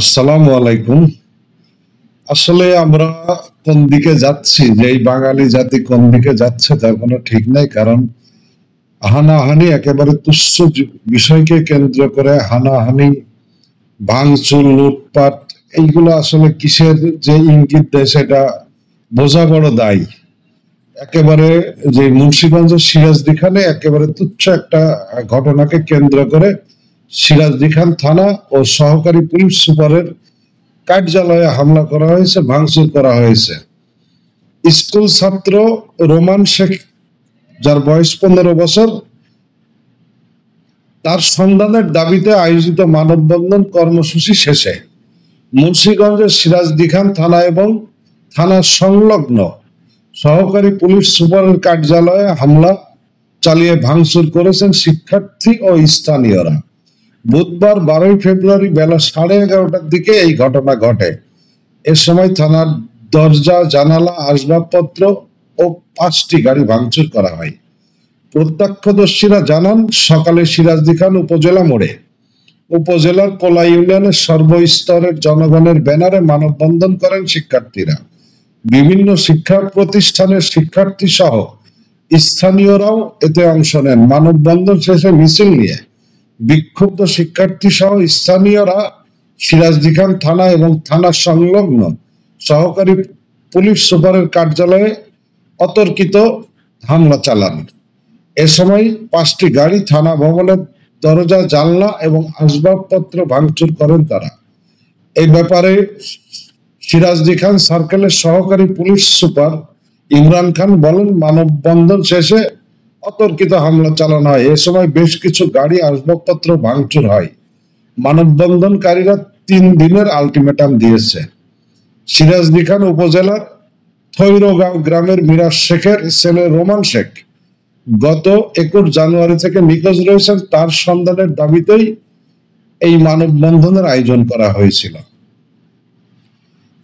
আসসালামু আলাইকুম। আসলে আমরা কোন দিকে যাচ্ছি, যে এই বাঙালি জাতি কোন দিকে যাচ্ছে তার কোনো ঠিক নাই। কারণ হানাহানি একেবারে তুচ্ছ বিষয়কে কেন্দ্র করে হানাহানি, ভাঙচুর, লুটপাট, এইগুলো আসলে কিসের যে ইঙ্গিত দেয় সেটা বোঝা বড় দায়। একেবারে যে মুন্সিগঞ্জের সিরাজদি খানে একেবারে তুচ্ছ একটা ঘটনাকে কেন্দ্র করে সিরাজদি খান থানা ও সহকারী পুলিশ সুপারের কার্যালয়ে হামলা করা হয়েছে, ভাঙচুর করা হয়েছে। স্কুল ছাত্র রোমান শেখ, যার বয়স 15 বছর, তার সন্ধানের দাবিতে আয়োজিত মানববন্ধন কর্মসূচি শেষে মুন্সিগঞ্জের সিরাজদি খান থানা এবং থানার সংলগ্ন সহকারী পুলিশ সুপারের কার্যালয়ে হামলা চালিয়ে ভাঙচুর করেছেন শিক্ষার্থী ও স্থানীয়রা। বুধবার 12 ফেব্রুয়ারি বেলা 11:30টার দিকে এই ঘটনা ঘটে। এ সময় থানার দরজা, জানালা, আসবাবপত্র ও 5টি গাড়ি ভাঙচুর করা হয়। প্রত্যক্ষদর্শীরা জানান, সকালে সিরাজদি খান উপজেলা মোড়ে উপজেলার কোলা ইউনিয়নের সর্বস্তরের জনগণের ব্যানারে মানববন্ধন করেন শিক্ষার্থীরা। বিভিন্ন শিক্ষা প্রতিষ্ঠানের শিক্ষার্থী সহ স্থানীয়রাও এতে অংশ নেন। মানববন্ধন শেষে মিছিল নিয়ে বিক্ষুব্ধ শিক্ষার্থী সহ স্থানীয়রা সিরাজদি খান থানা এবং থানার সংলগ্ন সহকারী পুলিশ সুপারের কার্যালয়ে অতর্কিত হামলা চালান। এ সময় 5টি গাড়ি, থানা ভবনের দরজা, জানলা এবং আসবাবপত্র ভাঙচুর করেন তারা। এই ব্যাপারে সিরাজদি খান সার্কেলের সহকারী পুলিশ সুপার ইমরান খান বলেন, মানববন্ধন শেষে অতর্কিত হামলা চালানো হয়। এ সময় বেশ কিছু গাড়ি, আসবাবপত্র ভাঙচুর হয়। মানববন্ধনকারীরা 3 দিনের আলটিমেটাম দিয়েছে। সিরাজদি খান উপজেলার থৈরগাঁও গ্রামের মিরাজ শেখের ছেলে রোমান শেখ গত 21 জানুয়ারি থেকে নিখোঁজ রয়েছেন। তার সন্ধানের দাবিতেই এই মানববন্ধনের আয়োজন করা হয়েছিল।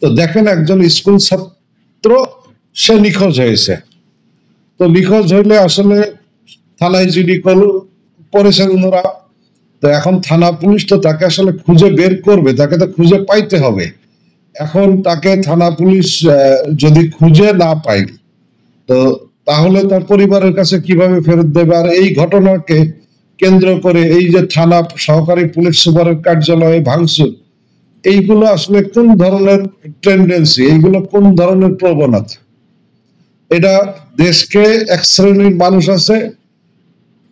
তো দেখেন, একজন স্কুল ছাত্র, সে নিখোঁজ হয়েছে। তো নিখোঁজ হইলে আসলে থানায় জিডি করেছেন ওনারা। তো এখন থানা পুলিশ তো তাকে আসলে খুঁজে বের করবে, তাকে তো খুঁজে পাইতে হবে। এখন তাকে থানা পুলিশ যদি খুঁজে না পায়, তো তাহলে তার পরিবারের কাছে কিভাবে ফেরত দেবে? আর এই ঘটনাকে কেন্দ্র করে এই যে থানা সহকারী পুলিশ সুপারের কার্যালয়ে ভাঙচুর, এইগুলো আসলে কোন ধরনের টেন্ডেন্সি, এইগুলো কোন ধরনের প্রবণতা? এটা দেশকে এক শ্রেণীর মানুষ আছে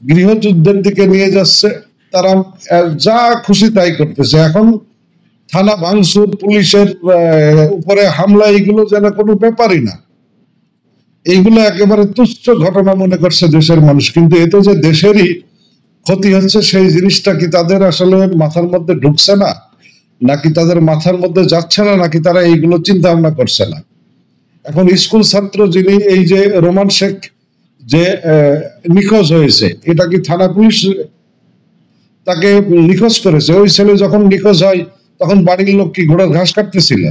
গৃহযুদ্ধের দিকে নিয়ে যাচ্ছে, তারা যা খুশি তাই করতেছে। এখন থানা ভাঙচুর, পুলিশের উপরে হামলা, এইগুলো যেন কোনো ব্যাপারই না। এইগুলো একেবারে তুচ্ছ ঘটনা মনে করছে দেশের মানুষ। কিন্তু এতে যে দেশেরই ক্ষতি হচ্ছে, সেই জিনিসটা কি তাদের আসলে মাথার মধ্যে ঢুকছে না, নাকি তাদের মাথার মধ্যে যাচ্ছে না, নাকি তারা এইগুলো চিন্তা ভাবনা করছে না? এখন স্কুল ছাত্র যিনি, এই যে রোমান শেখ যে নিখোঁজ হয়েছে, এটা কি থানা পুলিশ তাকে নিখোঁজ করেছে? ওই ছেলে যখন নিখোঁজ হয় তখন বাড়ির লোক কি ঘোড়ার ঘাস কাটতেছিল?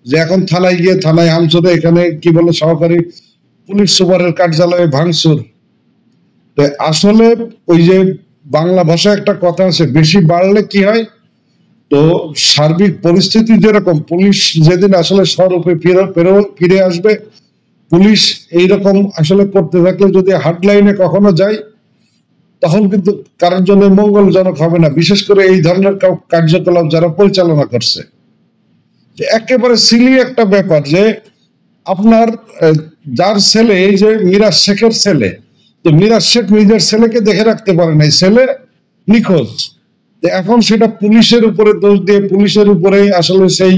যে এখন থানায় গিয়ে থানায় হামচুরে, এখানে কি বলে সহকারী পুলিশ সুপারের কার্যালয়ে ভাঙচুর। আসলে ওই যে বাংলা ভাষায় একটা কথা আছে, বেশি বাড়লে কি হয়। তো সার্বিক পরিস্থিতি যেরকম, পুলিশ যেদিন আসলে স্বরূপে ফিরে আসবে, পুলিশ এইরকম আসলে করতে থাকলে যদি হার্ডলাইনে কখনো যায়, তখন কিন্তু কারোর জন্য মঙ্গলজনক হবে না। বিশেষ করে এই ধরনের কার্যকলাপ যারা পরিচালনা করছে, একেবারে সিলি একটা ব্যাপার যে আপনার যার ছেলে, এই যে মিরাজ শেখের ছেলে, তো মিরাজ শেখ নিজের ছেলেকে দেখে রাখতে পারে না, ছেলে নিখোঁজ। এখন সেটা পুলিশের উপরে দোষ দিয়ে, পুলিশের উপরে আসলে সেই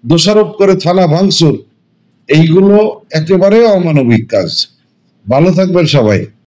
দোষারোপ করে থানা ভাঙচুর, এইগুলো একেবারে অমানবিক কাজ। ভালো থাকবেন সবাই।